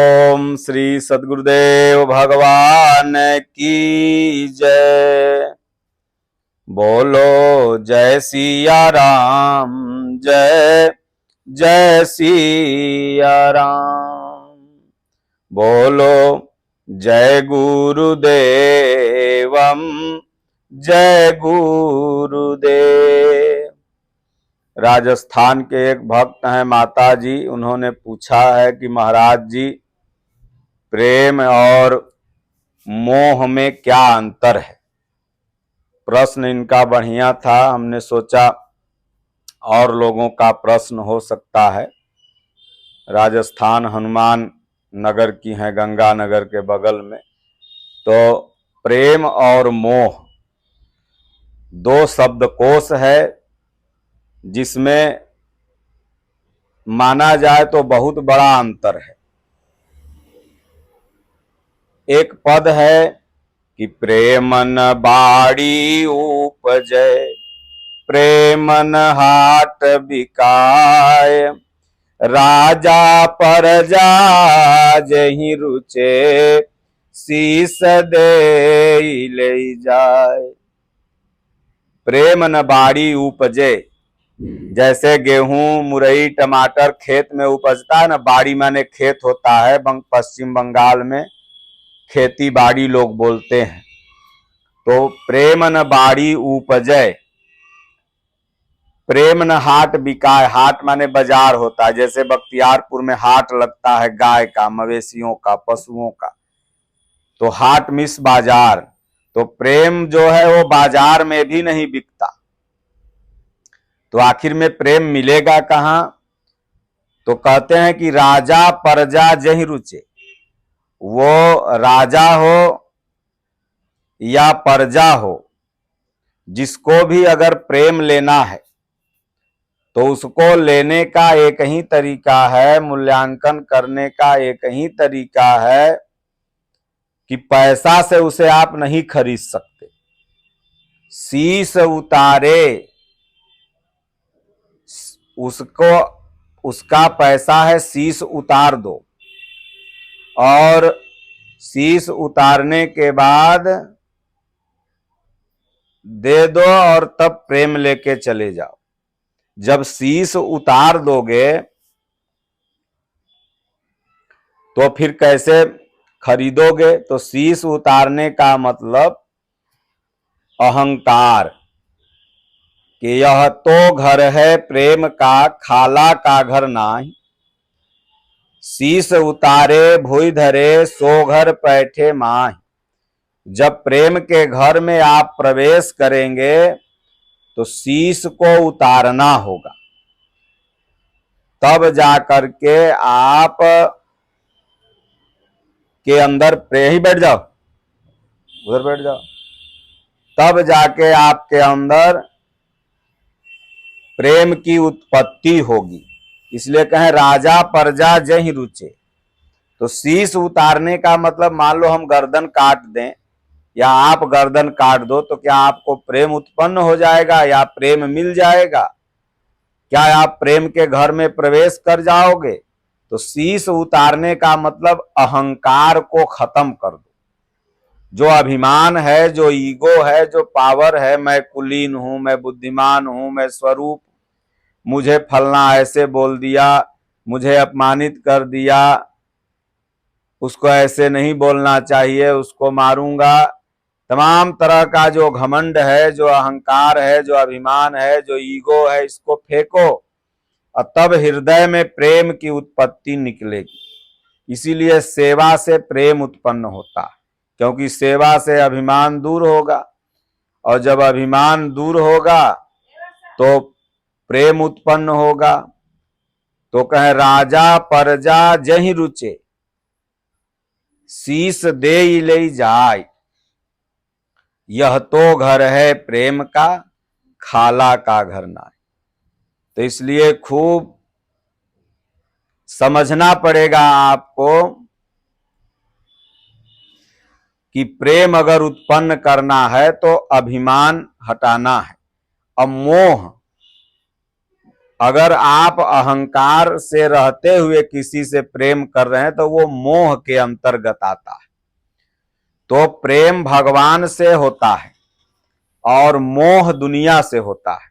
ओम श्री सद्गुरुदेव भगवान की जय। बोलो जय सिया राम, जय जय सिया राम। बोलो जय गुरुदेवम, जय गुरुदेव। राजस्थान के एक भक्त हैं माता जी, उन्होंने पूछा है कि महाराज जी, प्रेम और मोह में क्या अंतर है। प्रश्न इनका बढ़िया था, हमने सोचा और लोगों का प्रश्न हो सकता है। राजस्थान हनुमान नगर की है, गंगा नगर के बगल में। तो प्रेम और मोह दो शब्दकोश है, जिसमें माना जाए तो बहुत बड़ा अंतर है। एक पद है कि प्रेमन बाड़ी उपजै, प्रेमन हाट बिकाय, राजा परजा जहि रुचे, शीस दे ले जाय। प्रेम न बाड़ी उपजे, जैसे गेहूं मुरई टमाटर खेत में उपजता है ना, बाड़ी माने खेत होता है, पश्चिम बंगाल में खेती बाड़ी लोग बोलते हैं। तो प्रेम न बाड़ी उपजय, प्रेम न हाट बिकाय। हाट माने बाजार होता है, जैसे बख्तियारपुर में हाट लगता है गाय का, मवेशियों का, पशुओं का, तो हाट मिस बाजार। तो प्रेम जो है वो बाजार में भी नहीं बिकता। तो आखिर में प्रेम मिलेगा कहां? तो कहते हैं कि राजा परजा जहि रुचे। वो राजा हो या परजा हो, जिसको भी अगर प्रेम लेना है तो उसको लेने का एक ही तरीका है, मूल्यांकन करने का एक ही तरीका है कि पैसा से उसे आप नहीं खरीद सकते। शीश उतारे उसको, उसका पैसा है शीश उतार दो, और शीश उतारने के बाद दे दो और तब प्रेम लेके चले जाओ। जब शीश उतार दोगे तो फिर कैसे खरीदोगे? तो शीश उतारने का मतलब अहंकार, कि यह तो घर है प्रेम का, खाला का घर नाही। शीश उतारे भुइ धरे, सो घर बैठे माही। जब प्रेम के घर में आप प्रवेश करेंगे तो शीश को उतारना होगा, तब जाकर के आप के अंदर प्रेम। ही बैठ जाओ, उधर बैठ जाओ। तब जाके आपके अंदर प्रेम की उत्पत्ति होगी। इसलिए कहें राजा परजा जहि रुचे। तो शीश उतारने का मतलब, मान लो हम गर्दन काट दें या आप गर्दन काट दो, तो क्या आपको प्रेम उत्पन्न हो जाएगा या प्रेम मिल जाएगा? क्या आप प्रेम के घर में प्रवेश कर जाओगे? तो शीश उतारने का मतलब अहंकार को खत्म कर दो। जो अभिमान है, जो ईगो है, जो पावर है, मैं कुलीन हूं, मैं बुद्धिमान हूं, मैं स्वरूप, मुझे फलना ऐसे बोल दिया, मुझे अपमानित कर दिया, उसको ऐसे नहीं बोलना चाहिए, उसको मारूंगा। तमाम तरह का जो घमंड है, जो अहंकार है, जो अभिमान है, जो ईगो है, इसको फेंको और तब हृदय में प्रेम की उत्पत्ति निकलेगी। इसीलिए सेवा से प्रेम उत्पन्न होता है, क्योंकि सेवा से अभिमान दूर होगा, और जब अभिमान दूर होगा तो प्रेम उत्पन्न होगा। तो कहे राजा परजा जहि रुचे, शीश दे ले जाय। यह तो घर है प्रेम का, खाला का घर नाय। तो इसलिए खूब समझना पड़ेगा आपको कि प्रेम अगर उत्पन्न करना है तो अभिमान हटाना है। अब मोह, अगर आप अहंकार से रहते हुए किसी से प्रेम कर रहे हैं तो वो मोह के अंतर्गत आता है। तो प्रेम भगवान से होता है और मोह दुनिया से होता है।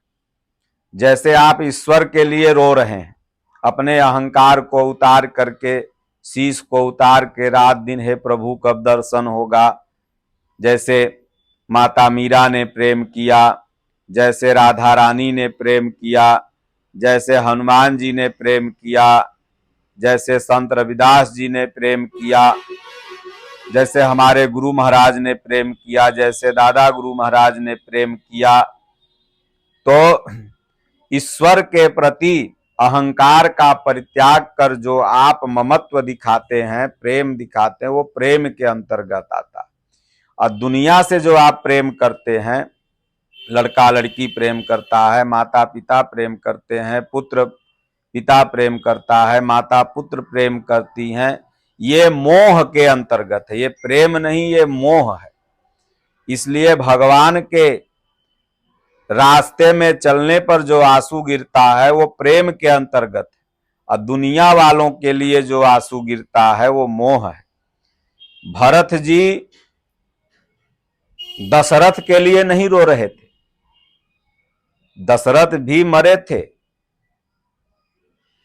जैसे आप ईश्वर के लिए रो रहे हैं, अपने अहंकार को उतार करके, शीश को उतार के, रात दिन हे प्रभु कब दर्शन होगा, जैसे माता मीरा ने प्रेम किया, जैसे राधा रानी ने प्रेम किया, जैसे हनुमान जी ने प्रेम किया, जैसे संत रविदास जी ने प्रेम किया, जैसे हमारे गुरु महाराज ने प्रेम किया, जैसे दादा गुरु महाराज ने प्रेम किया। तो ईश्वर के प्रति अहंकार का परित्याग कर जो आप ममत्व दिखाते हैं, प्रेम दिखाते हैं, वो प्रेम के अंतर्गत आता है। और दुनिया से जो आप प्रेम करते हैं, लड़का लड़की प्रेम करता है, माता पिता प्रेम करते हैं, पुत्र पिता प्रेम करता है, माता पुत्र प्रेम करती हैं, ये मोह के अंतर्गत है, ये प्रेम नहीं, ये मोह है। इसलिए भगवान के रास्ते में चलने पर जो आंसू गिरता है वो प्रेम के अंतर्गत है, और दुनिया वालों के लिए जो आंसू गिरता है वो मोह है। भरत जी दशरथ के लिए नहीं रो रहे थे, दशरथ भी मरे थे,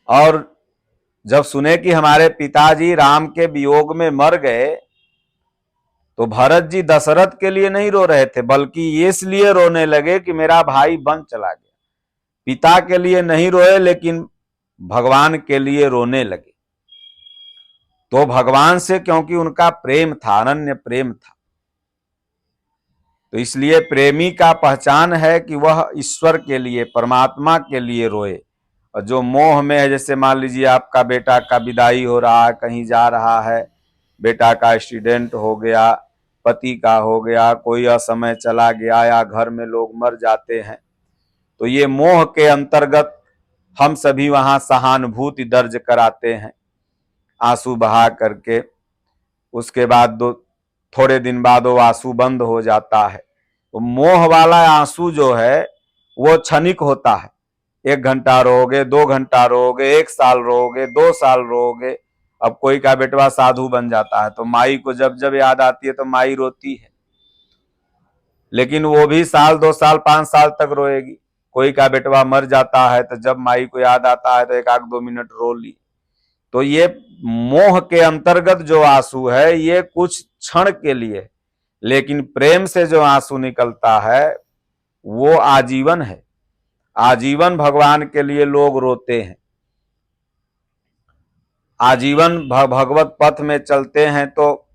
और जब सुने कि हमारे पिताजी राम के वियोग में मर गए तो भरत जी दशरथ के लिए नहीं रो रहे थे, बल्कि इसलिए रोने लगे कि मेरा भाई वन चला गया। पिता के लिए नहीं रोए, लेकिन भगवान के लिए रोने लगे। तो भगवान से क्योंकि उनका प्रेम था, अनन्य प्रेम था, तो इसलिए प्रेमी का पहचान है कि वह ईश्वर के लिए, परमात्मा के लिए रोए। और जो मोह में है, जैसे मान लीजिए आपका बेटा का विदाई हो रहा है, कहीं जा रहा है, बेटा का एक्सीडेंट हो गया, पति का हो गया, कोई असमय चला गया, या घर में लोग मर जाते हैं, तो ये मोह के अंतर्गत हम सभी वहां सहानुभूति दर्ज कराते हैं, आंसू बहा करके। उसके बाद थोड़े दिन बाद वो आंसू बंद हो जाता है। तो मोह वाला आंसू जो है वो क्षणिक होता है, 1 घंटा रोओगे, 2 घंटा रोओगे, 1 साल रोओगे, 2 साल रोओगे। अब कोई का बेटवा साधु बन जाता है तो माई को जब जब याद आती है तो माई रोती है, लेकिन वो भी साल, 2 साल, 5 साल तक रोएगी। कोई का बेटवा मर जाता है तो जब माई को याद आता है तो 1-2 मिनट रो ली। तो ये मोह के अंतर्गत जो आंसू है ये कुछ क्षण के लिए, लेकिन प्रेम से जो आंसू निकलता है वो आजीवन है। आजीवन भगवान के लिए लोग रोते हैं, आजीवन भगवत पथ में चलते हैं, तो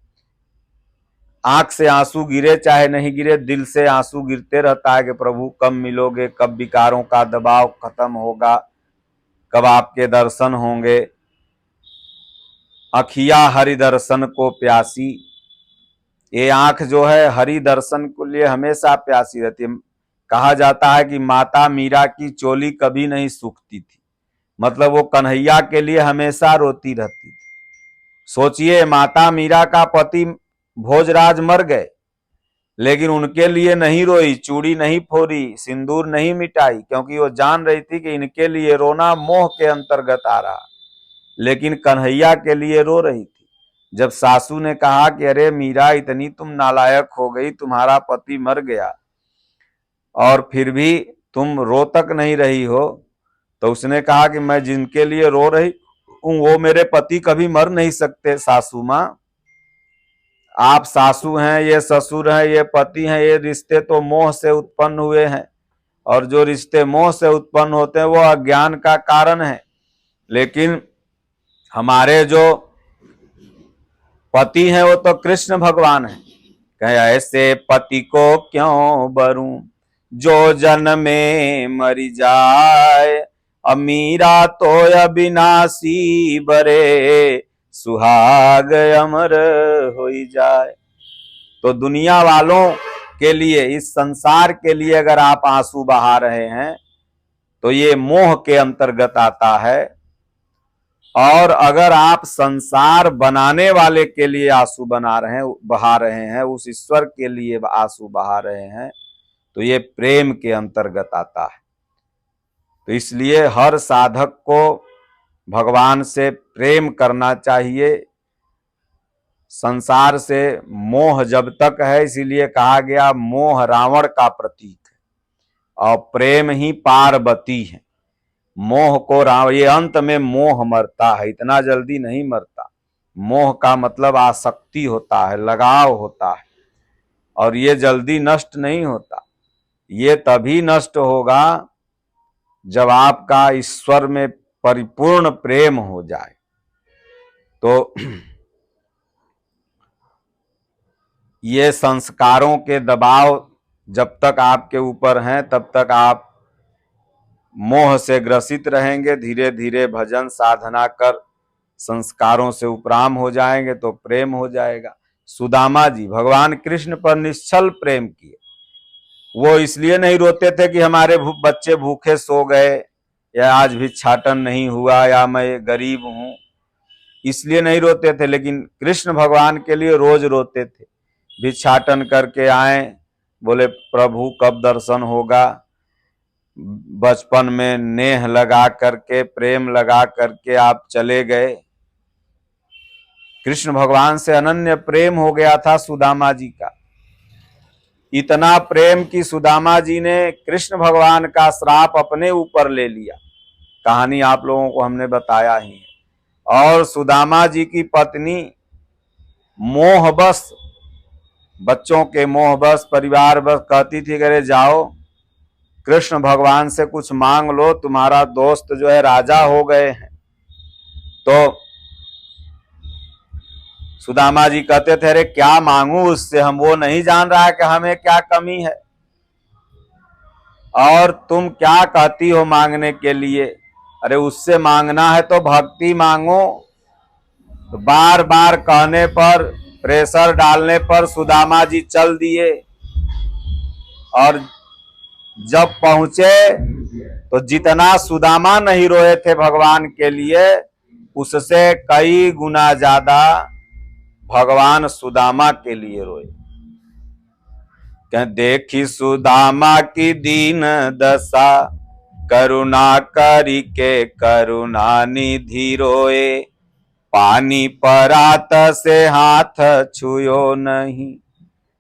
आंख से आंसू गिरे चाहे नहीं गिरे, दिल से आंसू गिरते रहता है कि प्रभु कब मिलोगे, कब विकारों का दबाव खत्म होगा, कब आपके दर्शन होंगे। अखिया हरि दर्शन को प्यासी, ये आंख जो है हरि दर्शन के लिए हमेशा प्यासी रहती है। कहा जाता है कि माता मीरा की चोली कभी नहीं सूखती थी, मतलब वो कन्हैया के लिए हमेशा रोती रहती थी। सोचिए, माता मीरा का पति भोजराज मर गए, लेकिन उनके लिए नहीं रोई, चूड़ी नहीं फोड़ी, सिंदूर नहीं मिटाई, क्योंकि वो जान रही थी कि इनके लिए रोना मोह के अंतर्गत आ रहा, लेकिन कन्हैया के लिए रो रही थी। जब सासू ने कहा कि अरे मीरा, इतनी तुम नालायक हो गई, तुम्हारा पति मर गया और फिर भी तुम रो तक नहीं रही हो, तो उसने कहा कि मैं जिनके लिए रो रही हूं वो मेरे पति कभी मर नहीं सकते सासू मां। आप सासू हैं, ये ससुर हैं, ये पति हैं, ये रिश्ते तो मोह से उत्पन्न हुए हैं, और जो रिश्ते मोह से उत्पन्न होते हैं वो अज्ञान का कारण है। लेकिन हमारे जो पति हैं वो तो कृष्ण भगवान हैं। कहे ऐसे पति को क्यों बरूं जो जन्मे मरी जाए, अमीरा तो अविनाशी बरे सुहाग अमर हो जाए। तो दुनिया वालों के लिए, इस संसार के लिए अगर आप आंसू बहा रहे हैं तो ये मोह के अंतर्गत आता है, और अगर आप संसार बनाने वाले के लिए आंसू बहा रहे हैं, उस ईश्वर के लिए आंसू बहा रहे हैं, तो ये प्रेम के अंतर्गत आता है। तो इसलिए हर साधक को भगवान से प्रेम करना चाहिए। संसार से मोह जब तक है, इसीलिए कहा गया मोह रावण का प्रतीक है और प्रेम ही पार्वती है। मोह को रावण, ये अंत में मोह मरता है, इतना जल्दी नहीं मरता। मोह का मतलब आसक्ति होता है, लगाव होता है, और ये जल्दी नष्ट नहीं होता। ये तभी नष्ट होगा जब आपका ईश्वर में परिपूर्ण प्रेम हो जाए। तो ये संस्कारों के दबाव जब तक आपके ऊपर हैं तब तक आप मोह से ग्रसित रहेंगे। धीरे धीरे भजन साधना कर संस्कारों से उपराम हो जाएंगे तो प्रेम हो जाएगा। सुदामा जी भगवान कृष्ण पर निश्चल प्रेम किए। वो इसलिए नहीं रोते थे कि हमारे बच्चे भूखे सो गए, या आज भिक्षाटन नहीं हुआ, या मैं गरीब हूं, इसलिए नहीं रोते थे। लेकिन कृष्ण भगवान के लिए रोज रोते थे। भिक्षाटन करके आए, बोले प्रभु कब दर्शन होगा। बचपन में नेह लगा करके, प्रेम लगा करके आप चले गए। कृष्ण भगवान से अनन्य प्रेम हो गया था सुदामा जी का। इतना प्रेम कि सुदामा जी ने कृष्ण भगवान का श्राप अपने ऊपर ले लिया। कहानी आप लोगों को हमने बताया ही है। और सुदामा जी की पत्नी मोहबश, बच्चों के मोहबश, परिवार बस कहती थी अरे जाओ कृष्ण भगवान से कुछ मांग लो, तुम्हारा दोस्त जो है राजा हो गए हैं। तो सुदामा जी कहते थे अरे क्या मांगू उससे, हम वो नहीं जान रहा है कि हमें क्या कमी है, और तुम क्या कहती हो मांगने के लिए। अरे उससे मांगना है तो भक्ति मांगो। तो बार बार कहने पर, प्रेशर डालने पर सुदामा जी चल दिए। और जब पहुंचे तो जितना सुदामा नहीं रोए थे भगवान के लिए, उससे कई गुना ज्यादा भगवान सुदामा के लिए रोए। देखी सुदामा की दीन दशा, करुणा करी के करुणा निधि रोए। पानी परात से हाथ छुयो नहीं,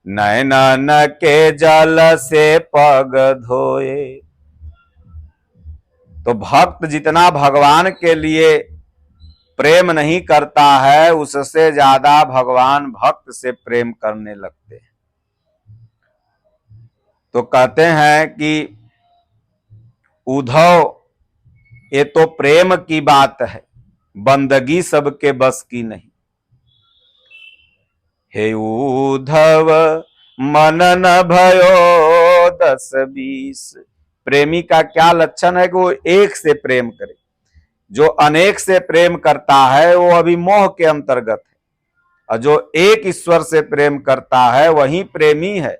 नैनन के जल से पग धोए। तो भक्त जितना भगवान के लिए प्रेम नहीं करता है, उससे ज्यादा भगवान भक्त से प्रेम करने लगते हैं। तो कहते हैं कि उद्धव, ये तो प्रेम की बात है, बंदगी सबके बस की नहीं। हे उद्धव मन न भयो 10-20। प्रेमी का क्या लक्षण है कि वो एक से प्रेम करे। जो अनेक से प्रेम करता है वो अभी मोह के अंतर्गत है, और जो एक ईश्वर से प्रेम करता है वही प्रेमी है।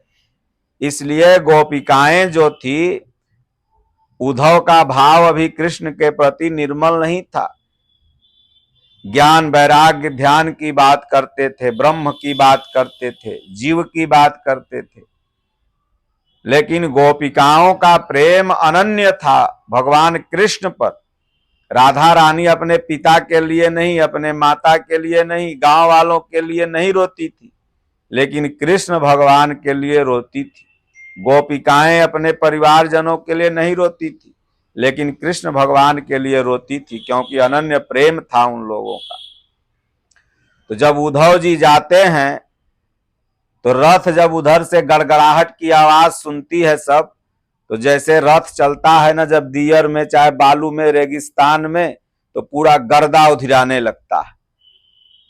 इसलिए गोपिकाएं जो थी, उद्धव का भाव अभी कृष्ण के प्रति निर्मल नहीं था। ज्ञान वैराग्य ध्यान की बात करते थे, ब्रह्म की बात करते थे, जीव की बात करते थे। लेकिन गोपिकाओं का प्रेम अनन्य था भगवान कृष्ण पर। राधा रानी अपने पिता के लिए नहीं, अपने माता के लिए नहीं, गांव वालों के लिए नहीं रोती थी, लेकिन कृष्ण भगवान के लिए रोती थी। गोपिकाएं अपने परिवारजनों के लिए नहीं रोती थी, लेकिन कृष्ण भगवान के लिए रोती थी, क्योंकि अनन्य प्रेम था उन लोगों का। तो जब उद्धव जी जाते हैं तो रथ जब उधर से गड़गड़ाहट की आवाज सुनती है सब, तो जैसे रथ चलता है ना जब दियर में, चाहे बालू में, रेगिस्तान में, तो पूरा गर्दा उधिराने लगता है।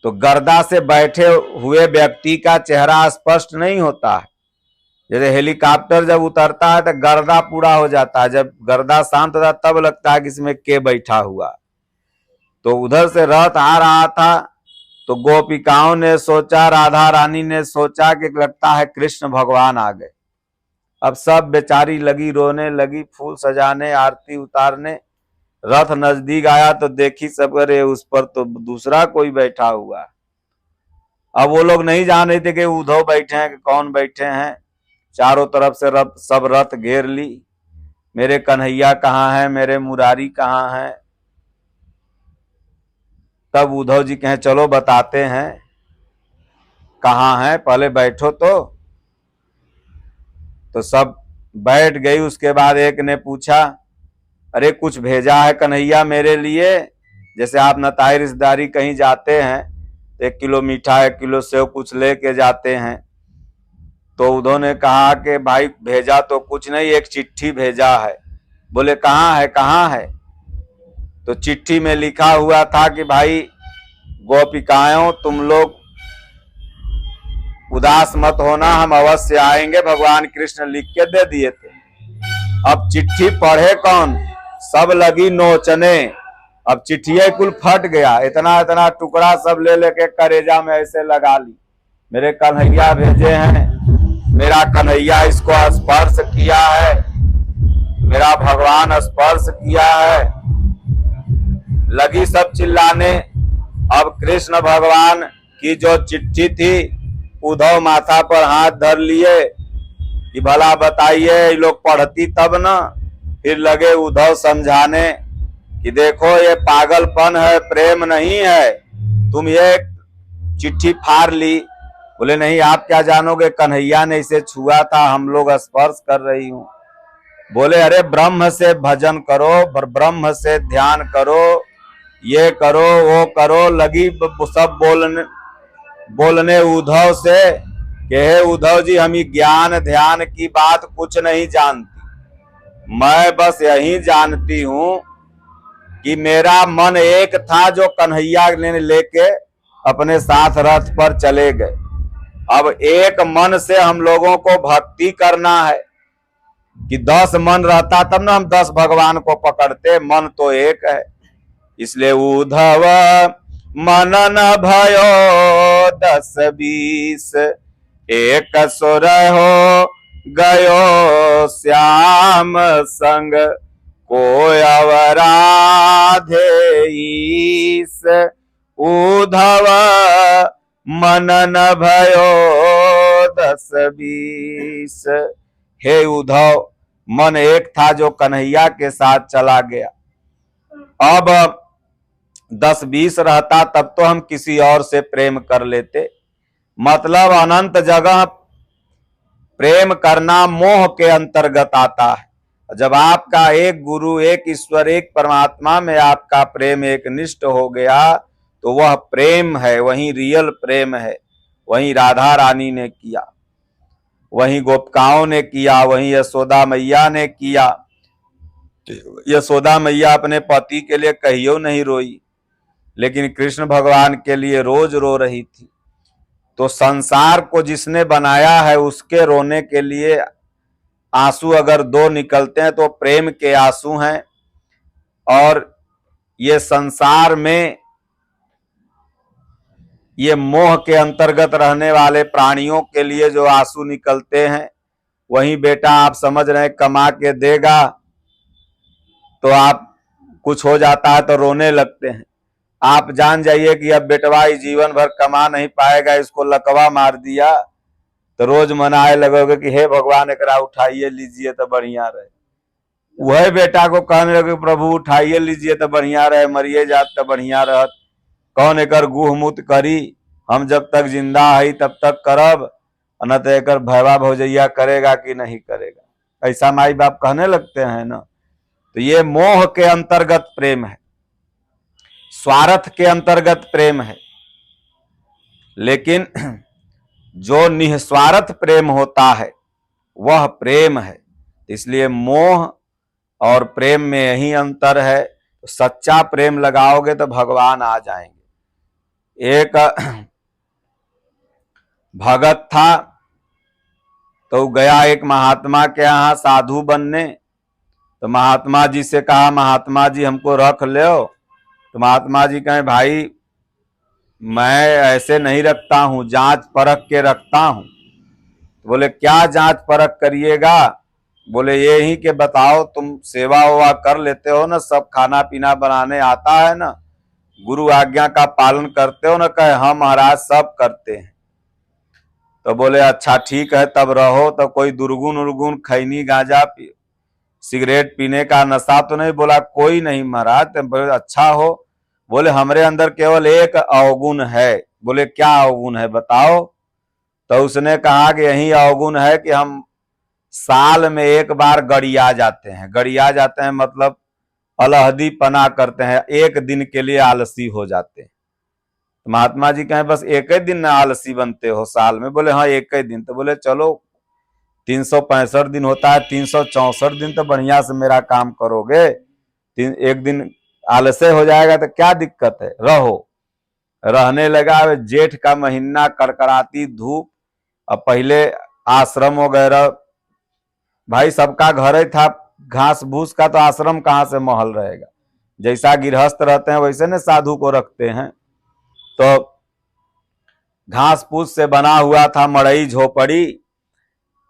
तो गर्दा से बैठे हुए व्यक्ति का चेहरा स्पष्ट नहीं होता है। जैसे हेलीकॉप्टर जब उतरता है तो गर्दा पूरा हो जाता है, जब गर्दा शांत होता है तब लगता है कि इसमें के बैठा हुआ। तो उधर से रथ आ रहा था, तो गोपिकाओं ने सोचा, राधा रानी ने सोचा कि लगता है कृष्ण भगवान आ गए। अब सब बेचारी लगी रोने लगी, फूल सजाने, आरती उतारने। रथ नजदीक आया तो देखी सब, अरे उस पर तो दूसरा कोई बैठा हुआ। अब वो लोग नहीं जान रहे थे कि उद्धव बैठे हैं कि कौन बैठे हैं। चारों तरफ से सब रथ घेर ली। मेरे कन्हैया कहाँ है, मेरे मुरारी कहाँ है। तब उद्धव जी कहें चलो बताते हैं कहाँ है, पहले बैठो। तो सब बैठ गई। उसके बाद एक ने पूछा, अरे कुछ भेजा है कन्हैया मेरे लिए? जैसे आप नताई रिश्तेदारी कहीं जाते हैं, 1 किलो मीठा 1 किलो सेव कुछ लेके जाते हैं। तो उन्होंने कहा कि भाई भेजा तो कुछ नहीं, एक चिट्ठी भेजा है। बोले कहाँ है, कहाँ है? तो चिट्ठी में लिखा हुआ था कि भाई गोपिकाओं तुम लोग उदास मत होना, हम अवश्य आएंगे, भगवान कृष्ण लिख के दे दिए थे। अब चिट्ठी पढ़े कौन, सब लगी नोचने। अब चिट्ठिया कुल फट गया, इतना इतना टुकड़ा सब ले लेके करेजा में ऐसे लगा ली। मेरे कन्हैया भेजे हैं, मेरा कन्हैया इसको स्पर्श किया है, मेरा भगवान स्पर्श किया है। लगी सब चिल्लाने। अब कृष्ण भगवान की जो चिट्ठी थी, उद्धव माथा पर हाथ धर लिए कि भला बताइए, ये लोग पढ़ती तब ना। फिर लगे उद्धव समझाने कि देखो ये पागलपन है, प्रेम नहीं है, तुम ये चिट्ठी फाड़ ली। बोले नहीं, आप क्या जानोगे, कन्हैया ने इसे छुआ था, हम लोग स्पर्श कर रही हूँ। बोले अरे ब्रह्म से भजन करो, ब्रह्म से ध्यान करो, ये करो वो करो। लगी सब बोलने उद्धव से कि हे उद्धव जी, हम ज्ञान ध्यान की बात कुछ नहीं जानती, मैं बस यही जानती हूं कि मेरा मन एक था जो कन्हैया ने लेके अपने साथ रथ पर चले गए। अब एक मन से हम लोगों को भक्ति करना है कि 10 मन रहता तब ना हम 10 भगवान को पकड़ते, मन तो एक है। इसलिए उद्धव मनन भयो 10-20, एक सुर हो गयो श्याम संग, को अवराधे ईस। उद्धव मनन भयो 10-20। हे उद्धव, मन एक था जो कन्हैया के साथ चला गया। अब 10-20 रहता तब तो हम किसी और से प्रेम कर लेते। मतलब अनंत जगह प्रेम करना मोह के अंतर्गत आता है। जब आपका एक गुरु, एक ईश्वर, एक परमात्मा में आपका प्रेम एक निष्ठ हो गया तो वह प्रेम है, वही रियल प्रेम है। वही राधा रानी ने किया, वही गोपिकाओं ने किया, वही यशोदा मैया ने किया। यशोदा मैया अपने पति के लिए कहियो नहीं रोई, लेकिन कृष्ण भगवान के लिए रोज रो रही थी। तो संसार को जिसने बनाया है उसके रोने के लिए आंसू अगर 2 निकलते हैं तो प्रेम के आंसू हैं। और ये संसार में ये मोह के अंतर्गत रहने वाले प्राणियों के लिए जो आंसू निकलते हैं, वही बेटा आप समझ रहे हैं कमा के देगा तो आप कुछ हो जाता है तो रोने लगते हैं। आप जान जाइए कि अब बेटवा जीवन भर कमा नहीं पाएगा, इसको लकवा मार दिया तो रोज मनाए लगोगे कि हे भगवान एकरा उठाइए लीजिए तो बढ़िया रहे। वह बेटा को कहने लगे प्रभु उठाइए लीजिए तो बढ़िया रहे, मरिए जात तो बढ़िया रहत, कौन एकर गुह मुत करी, हम जब तक जिंदा है तब तक करब, न तो एकर भैवा भौजैया करेगा कि नहीं करेगा। ऐसा माई बाप कहने लगते हैं ना। तो ये मोह के अंतर्गत प्रेम है, स्वार्थ के अंतर्गत प्रेम है। लेकिन जो निस्वार्थ प्रेम होता है वह प्रेम है। इसलिए मोह और प्रेम में यही अंतर है। तो सच्चा प्रेम लगाओगे तो भगवान आ जाएंगे। एक भगत था तो गया एक महात्मा के यहाँ साधु बनने। तो महात्मा जी से कहा महात्मा जी हमको रख लो। तो महात्मा जी कहे भाई मैं ऐसे नहीं रखता हूं, जांच परख के रखता हूं। तो बोले क्या जांच परख करिएगा? बोले ये ही कि बताओ तुम सेवा वेवा कर लेते हो ना, सब खाना पीना बनाने आता है ना, गुरु आज्ञा का पालन करते हो ना? कहे हाँ महाराज सब करते हैं। तो बोले अच्छा ठीक है तब रहो। तो कोई दुर्गुण उर्गुण खैनी गांजा सिगरेट पीने का नशा तो नहीं। बोला कोई नहीं महाराज। तो बोले अच्छा हो। बोले हमरे अंदर केवल एक अवगुण है। बोले क्या अवगुण है बताओ। तो उसने कहा कि यही अवगुण है कि हम साल में एक बार गड़िया जाते हैं। गड़िया जाते हैं मतलब अलहदी पना करते हैं, एक दिन के लिए आलसी हो जाते हैं। तो महात्मा जी कहें बस एक ही दिन आलसी बनते हो साल में। बोले हाँ एक ही दिन। तो बोले चलो 365 दिन होता है, 364 दिन तो बढ़िया से मेरा काम करोगे। एक दिन आलस्य हो जाएगा तो क्या दिक्कत है, रहो। रहने लगा। जेठ का महीना, कड़कड़ाती धूप। अब पहले आश्रम वगैरह भाई सबका घर ही था, घास भूस का, तो आश्रम कहाँ से महल रहेगा। जैसा गृहस्थ रहते हैं वैसे न साधु को रखते हैं। तो घास फूस से बना हुआ था मड़ई झोपड़ी।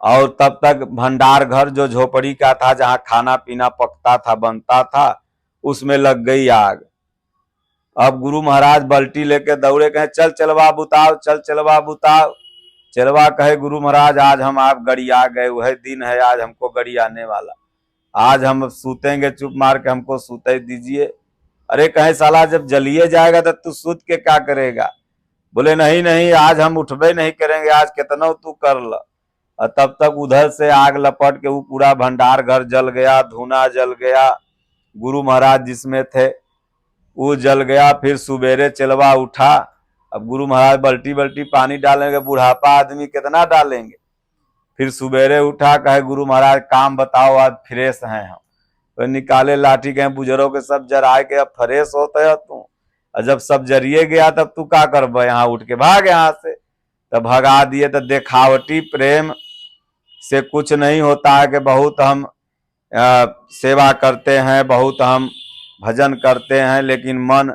और तब तक भंडार घर जो झोपड़ी का था, जहां खाना पीना पकता था बनता था, उसमें लग गई आग। अब गुरु महाराज बल्टी लेके दौड़े, कहे चल चलवा बुताओ, चल चलवा बुताओ। चलवा कहे गुरु महाराज आज हम आप गड़िया गए, वह दिन है आज हमको गड़ियाने वाला। आज हम सूतेंगे चुप मार के, हमको सूते दीजिए। अरे कहे साला जब जलिए जाएगा तो तू सूत के क्या करेगा। बोले नहीं नहीं आज हम उठबे नहीं करेंगे, आज कितना तू कर ल। तब तक उधर से आग लपट के वो पूरा भंडार घर जल गया, धूना जल गया। गुरु महाराज जिसमें थे वो जल गया। फिर सुबेरे चलवा उठा। अब गुरु महाराज बल्टी बल्टी पानी डालेंगे, बुढ़ापा आदमी कितना डालेंगे। फिर सुबेरे उठा, कहे गुरु महाराज काम बताओ आज फ्रेश हैं हम। तो निकाले लाठी, कहे बुजुर्गों के सब जराए के अब फ्रेश होते है तू। और जब सब जरिए गया तब तू क्या कर, यहाँ उठ के भाग यहाँ से। तब भगा दिए। तो देखावटी प्रेम से कुछ नहीं होता है कि बहुत हम सेवा करते हैं, बहुत हम भजन करते हैं, लेकिन मन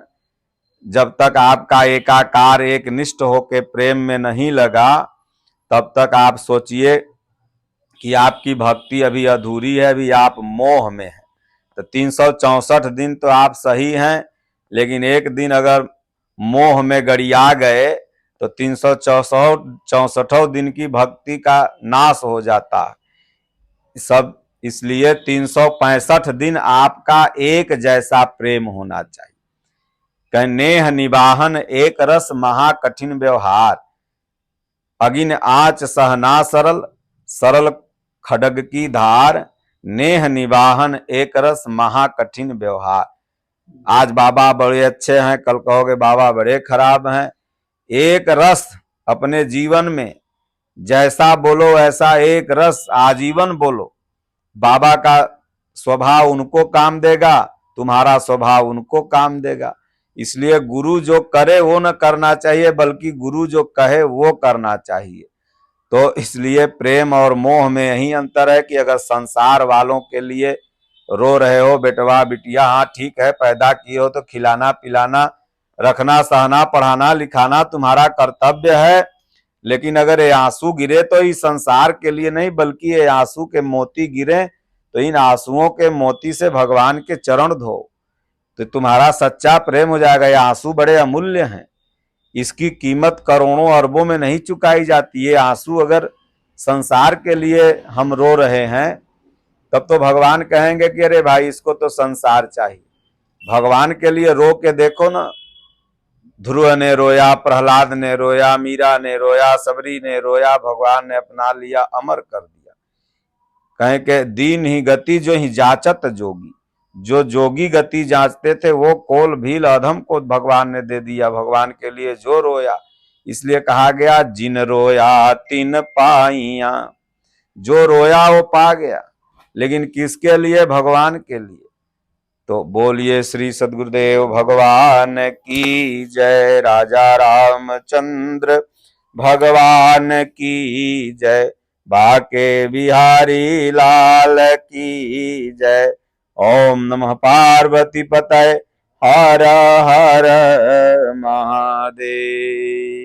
जब तक आपका एकाकार एक निष्ठ होके प्रेम में नहीं लगा, तब तक आप सोचिए कि आपकी भक्ति अभी अधूरी है, अभी आप मोह में हैं। तो 364 दिन तो आप सही हैं, लेकिन एक दिन अगर मोह में गड़िया गए तो 364 दिन की भक्ति का नाश हो जाता है सब। इसलिए 365 दिन आपका एक जैसा प्रेम होना चाहिए। कह नेह निवाहन एक रस महा कठिन व्यवहार, अगिन आंच सहना सरल, सरल खड्ग की धार। नेह निवाहन एक रस महा कठिन व्यवहार। आज बाबा बड़े अच्छे हैं, कल कहोगे बाबा बड़े खराब हैं। एक रस अपने जीवन में जैसा बोलो ऐसा एक रस आजीवन बोलो। बाबा का स्वभाव उनको काम देगा, तुम्हारा स्वभाव उनको काम देगा। इसलिए गुरु जो करे वो न करना चाहिए, बल्कि गुरु जो कहे वो करना चाहिए। तो इसलिए प्रेम और मोह में यही अंतर है कि अगर संसार वालों के लिए रो रहे हो बेटवा बिटिया, हाँ ठीक है, पैदा किए हो तो खिलाना पिलाना रखना सहना पढ़ाना लिखाना तुम्हारा कर्तव्य है। लेकिन अगर ये आंसू गिरे तो इस संसार के लिए नहीं, बल्कि ये आंसू के मोती गिरे तो इन आंसुओं के मोती से भगवान के चरण धो, तो तुम्हारा सच्चा प्रेम हो जाएगा। ये आंसू बड़े अमूल्य हैं, इसकी कीमत करोड़ों अरबों में नहीं चुकाई जाती है। आंसू अगर संसार के लिए हम रो रहे हैं तब तो भगवान कहेंगे कि अरे भाई इसको तो संसार चाहिए। भगवान के लिए रो के देखो ना, ध्रुव ने रोया, प्रहलाद ने रोया, मीरा ने रोया, सबरी ने रोया, भगवान ने अपना लिया, अमर कर दिया। कहें कि दीन ही गति जो ही जाचत जोगी, जो जोगी गति जांचते थे वो कोल भील अधम को भगवान ने दे दिया। भगवान के लिए जो रोया, इसलिए कहा गया जिन रोया तिन पाइया। जो रोया वो पा गया, लेकिन किसके लिए, भगवान के लिए। तो बोलिए श्री सद्गुरुदेव भगवान की जय, राजा रामचंद्र भगवान की जय, बाके बिहारी लाल की जय। ओम नमः पार्वती पतये हर हर महादेव।